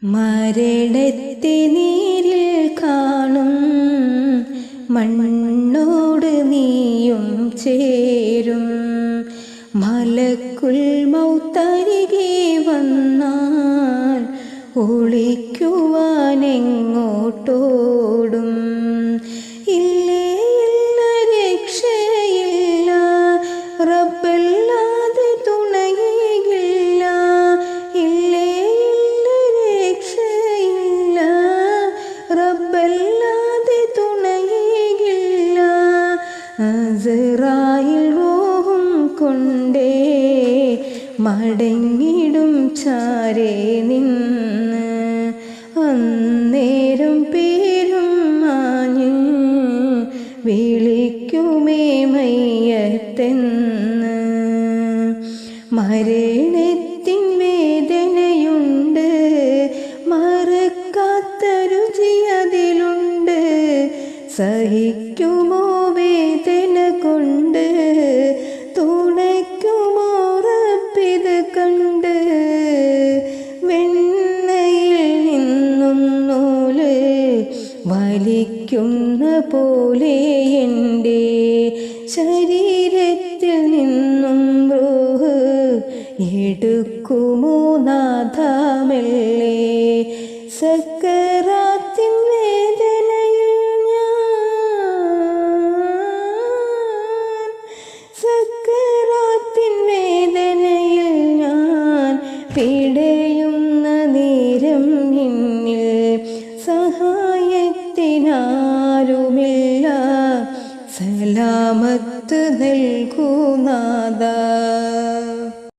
മരണത്തെ നേരിൽ കാണും മണ്ണോട് നീയും ചേരും. മലക്കുൽ മൗത്തരികെ വന്നാൽ ഒളിക്കുവാനെങ്ങോട്ടോടും. ഇല്ലേ ഇല്ല രക്ഷയില്ല, റബ്ബല്ലാതെ തുണയില്ല. ഇല്ലേ ഇല്ല രക്ഷയില്ല, റബ്ബല്ലാതെ തുണയില്ല. അസ്റായിൽ റൂഹും കൊണ്ടേ മടങ്ങിടും ചാരേ നിന്ന്. അന്നേരം പേരും മാഞ്ഞ് വിളിക്കുമേ മയ്യത്തെന്ന്. മരണത്തിൻ വേദനയുണ്ട്, മറക്കാത്ത രുചി അതിലുണ്ട്. സഹിക്കുമോ വേദന കൊണ്ട്, തുണയ്ക്കുമോ റബ്ബിത് കണ്ട്. വെണ്ണയിൽ നിന്നും നൂല് വലിക്കുന്ന പോലെ എൻ്റെ ശരീരത്തിൽ നിന്നും റൂഹ് എടുക്കുമോ നാഥമെല്ലെ. സക്കറാത്തിൻ വേദനയിൽ സക്കറാത്തിൻ വേദനയിൽ ഞാൻ പിട